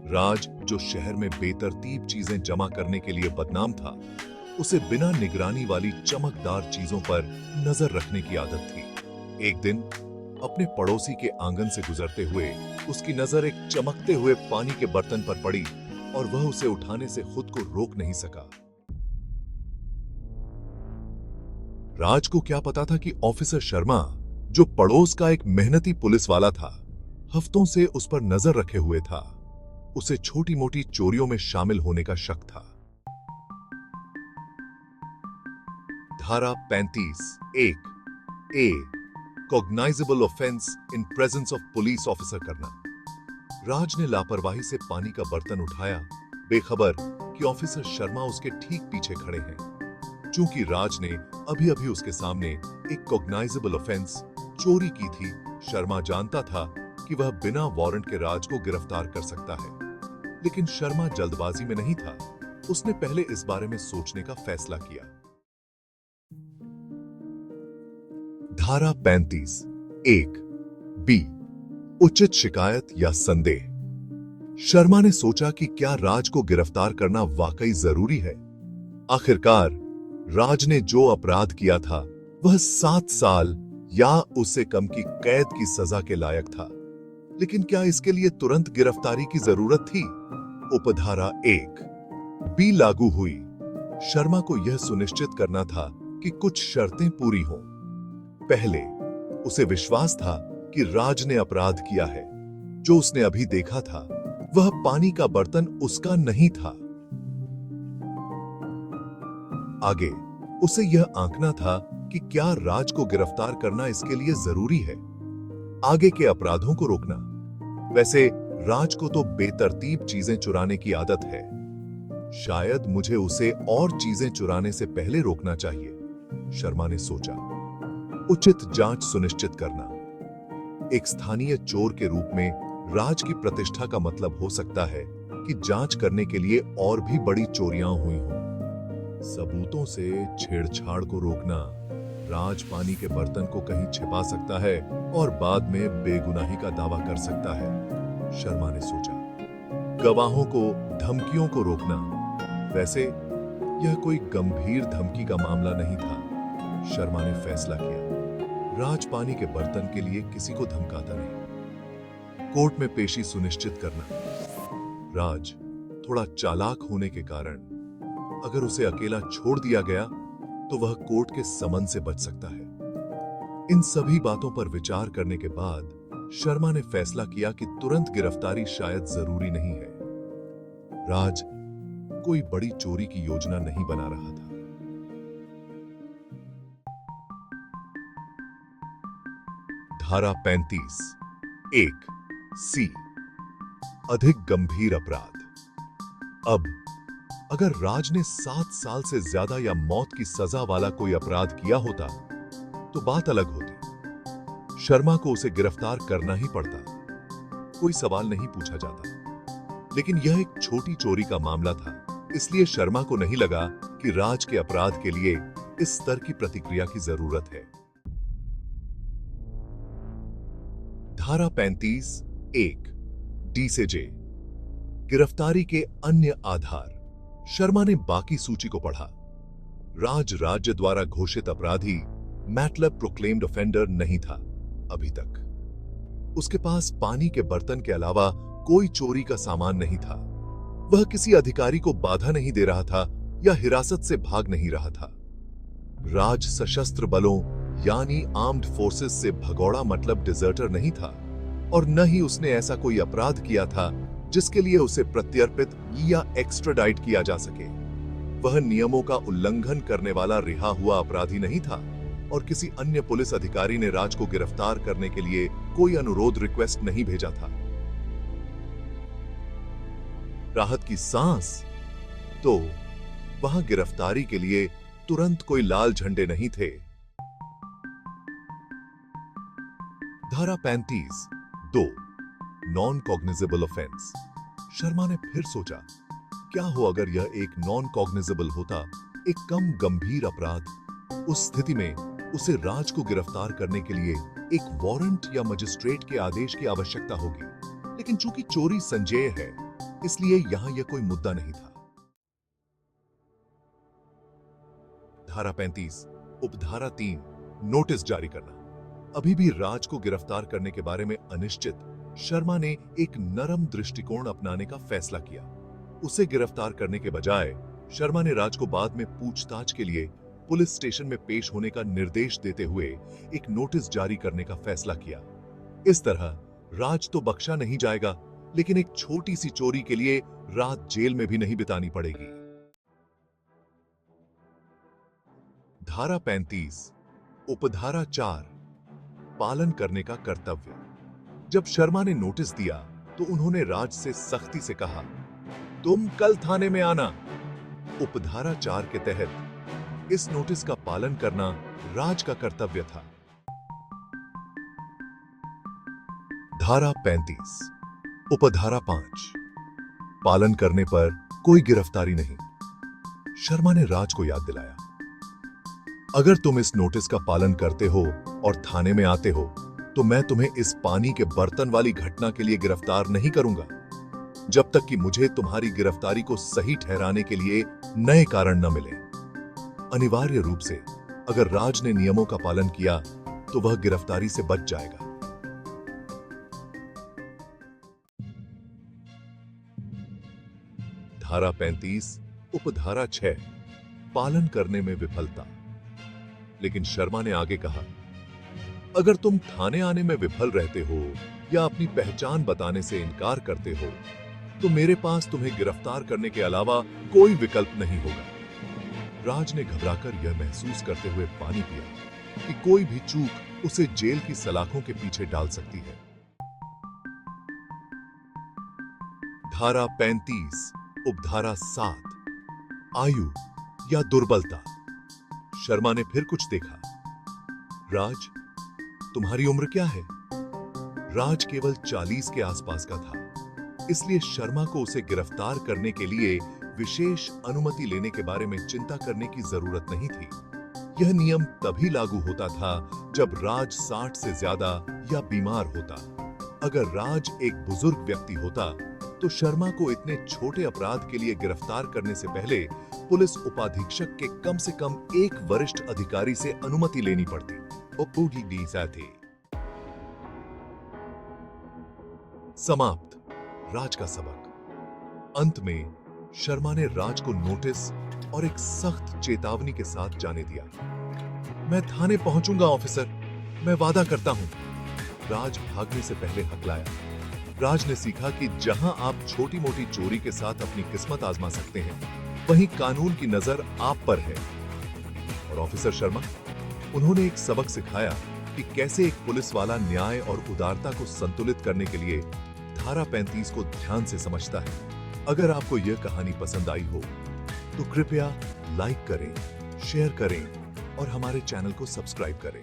राज, जो शहर में बेतरतीब चीजें जमा करने के लिए बदनाम था, उसे बिना निगरानी वाली चमकदार चीजों पर नजर रखने की आदत थी। एक दिन अपने पड़ोसी के आंगन से गुजरते हुए उसकी नजर एक चमकते हुए पानी के बर्तन पर पड़ी और वह उसे उठाने से खुद को रोक नहीं सका। राज को क्या पता था कि ऑफिसर शर्मा, जो पड़ोस का एक मेहनती पुलिस वाला था, हफ्तों से उस पर नजर रखे हुए था। उसे छोटी मोटी चोरियों में शामिल होने का शक था। धारा 35(1) A, cognizable offense in presence of police officer करना। राज ने लापरवाही से पानी का बर्तन उठाया, बेखबर कि ऑफिसर शर्मा उसके ठीक पीछे खड़े हैं। चूंकि राज ने अभी अभी उसके सामने एक कॉग्नाइजेबल ऑफेंस, चोरी की थी, शर्मा जानता था कि वह बिना वारंट के राज को गिरफ्तार कर सकता है। लेकिन शर्मा जल्दबाजी में नहीं था। उसने पहले इस बारे में सोचने का फैसला किया। धारा 35(1) बी, उचित शिकायत या संदेह। शर्मा ने सोचा कि क्या राज को गिरफ्तार करना वाकई जरूरी है। आखिरकार राज ने जो अपराध किया था वह 7 साल या उससे कम की कैद की सजा के लायक था। लेकिन क्या इसके लिए तुरंत गिरफ्तारी की जरूरत थी? उपधारा 1 बी लागू हुई। शर्मा को यह सुनिश्चित करना था कि कुछ शर्तें पूरी हों। पहले, उसे विश्वास था कि राज ने अपराध किया है। जो उसने अभी देखा था वह पानी का बर्तन उसका नहीं था। आगे, उसे यह आंकना था कि क्या राज को गिरफ्तार करना इसके लिए जरूरी है। आगे के अपराधों को रोकना। वैसे राज को तो बेतरतीब चीजें चुराने की आदत है। शायद मुझे उसे और चीजें चुराने से पहले रोकना चाहिए, शर्मा ने सोचा। उचित जांच सुनिश्चित करना। एक स्थानीय चोर के रूप में राज की प्रतिष्ठा का मतलब हो सकता है कि जांच करने के लिए और भी बड़ी चोरियां हुई हों। सबूतों से छेड़छाड़ को रोकना। राज पानी के बर्तन को कहीं छिपा सकता है और बाद में बेगुनाही का दावा कर सकता है, शर्मा ने सोचा। गवाहों को धमकियों को रोकना। वैसे यह कोई गंभीर धमकी का मामला नहीं था, शर्मा ने फैसला किया। राज पानी के बर्तन के लिए किसी को धमकाता नहीं। कोर्ट में पेशी सुनिश्चित करना। राज थोड़ा चालाक होने के कारण अगर उसे अकेला छोड़ दिया गया तो वह कोर्ट के समन से बच सकता है। इन सभी बातों पर विचार करने के बाद शर्मा ने फैसला किया कि तुरंत गिरफ्तारी शायद जरूरी नहीं है। राज कोई बड़ी चोरी की योजना नहीं बना रहा था। धारा 35(1) सी, अधिक गंभीर अपराध। अब अगर राज ने 7 साल से ज्यादा या मौत की सजा वाला कोई अपराध किया होता तो बात अलग होती। शर्मा को उसे गिरफ्तार करना ही पड़ता, कोई सवाल नहीं पूछा जाता। लेकिन यह एक छोटी चोरी का मामला था, इसलिए शर्मा को नहीं लगा कि राज के अपराध के लिए इस स्तर की प्रतिक्रिया की जरूरत है। धारा 35(1) डी से जे, गिरफ्तारी के अन्य आधार। शर्मा ने बाकी सूची को पढ़ा। राज राज्य द्वारा घोषित अपराधी, मैटलब प्रोक्लेम्ड ऑफेंडर नहीं था अभी तक। उसके पास पानी के बर्तन के अलावा कोई चोरी का सामान नहीं था। वह किसी अधिकारी को बाधा नहीं दे रहा था या हिरासत से भाग नहीं रहा था। राज सशस्त्र बलों यानी आर्म्ड फोर्सेस से भगौड़ा मतलब डिजर्टर नहीं था, और न ही उसने ऐसा कोई अपराध किया था जिसके लिए उसे प्रत्यर्पित या एक्स्ट्राडाइट किया जा सके। वह नियमों का उल्लंघन करने वाला रिहा हुआ अपराधी नहीं था, और किसी अन्य पुलिस अधिकारी ने राज को गिरफ्तार करने के लिए कोई अनुरोध रिक्वेस्ट नहीं भेजा था। राहत की सांस, तो वहां गिरफ्तारी के लिए तुरंत कोई लाल झंडे नहीं थे। धारा 35(2) नॉन कॉग्निजेबल ऑफेंस। शर्मा ने फिर सोचा, क्या हो अगर यह एक नॉन कॉग्निजेबल होता, एक कम गंभीर अपराध। उस स्थिति में उसे राज को गिरफ्तार करने के लिए एक वारंट या मजिस्ट्रेट के आदेश की आवश्यकता होगी। लेकिन चूंकि चोरी संज्ञेय है इसलिए यहां यह कोई मुद्दा नहीं था। धारा 35 उपधारा 3 नोटिस जारी करना। अभी भी राज को गिरफ्तार करने के बारे में अनिश्चित शर्मा ने एक नरम दृष्टिकोण अपनाने का फैसला किया। उसे गिरफ्तार करने के बजाय शर्मा ने राज को बाद में पूछताछ के लिए पुलिस स्टेशन में पेश होने का निर्देश देते हुए एक नोटिस जारी करने का फैसला किया। इस तरह राज तो बख्शा नहीं जाएगा, लेकिन एक छोटी सी चोरी के लिए रात जेल में भी नहीं बितानी पड़ेगी। धारा 35 उपधारा 4 पालन करने का कर्तव्य। जब शर्मा ने नोटिस दिया तो उन्होंने राज से सख्ती से कहा, तुम कल थाने में आना। उपधारा 4 के तहत इस नोटिस का पालन करना राज का कर्तव्य था। धारा 35 उपधारा 5 पालन करने पर कोई गिरफ्तारी नहीं। शर्मा ने राज को याद दिलाया, अगर तुम इस नोटिस का पालन करते हो और थाने में आते हो तो मैं तुम्हें इस पानी के बर्तन वाली घटना के लिए गिरफ्तार नहीं करूंगा, जब तक कि मुझे तुम्हारी गिरफ्तारी को सही ठहराने के लिए नए कारण न मिले। अनिवार्य रूप से अगर राज ने नियमों का पालन किया तो वह गिरफ्तारी से बच जाएगा। धारा 35 उपधारा 6 पालन करने में विफलता। लेकिन शर्मा ने आगे कहा, अगर तुम थाने आने में विफल रहते हो या अपनी पहचान बताने से इनकार करते हो तो मेरे पास तुम्हें गिरफ्तार करने के अलावा कोई विकल्प नहीं होगा। राज ने घबराकर यह महसूस करते हुए पानी पिया कि कोई भी चूक उसे जेल की सलाखों के पीछे डाल सकती है। धारा 35 उपधारा 7 आयु या दुर्बलता। शर्मा ने फिर कुछ देखा। राज, तुम्हारी उम्र क्या है? राज केवल 40 के आसपास का था, इसलिए शर्मा को उसे गिरफ्तार करने के लिए विशेष अनुमति लेने के बारे में चिंता करने की जरूरत नहीं थी। यह नियम तभी लागू होता था जब राज 60 से ज्यादा या बीमार होता। अगर राज एक बुजुर्ग व्यक्ति होता तो शर्मा को इतने छोटे अपराध के लिए गिरफ्तार करने से पहले पुलिस उपाधीक्षक के कम से कम एक वरिष्ठ अधिकारी से अनुमति लेनी पड़ती। समाप्त राज का सबक। अंत में शर्मा ने राज को नोटिस और एक सख्त चेतावनी के साथ जाने दिया। मैं थाने पहुंचूंगा ऑफिसर, मैं वादा करता हूं। राज भागने से पहले हकलाया। राज ने सीखा कि जहां आप छोटी मोटी चोरी के साथ अपनी किस्मत आजमा सकते हैं, वहीं कानून की नजर आप पर है। और ऑफिसर शर्मा, उन्होंने एक सबक सिखाया कि कैसे एक पुलिस वाला न्याय और उदारता को संतुलित करने के लिए धारा 35 को ध्यान से समझता है। अगर आपको यह कहानी पसंद आई हो तो कृपया लाइक करें, शेयर करें और हमारे चैनल को सब्सक्राइब करें।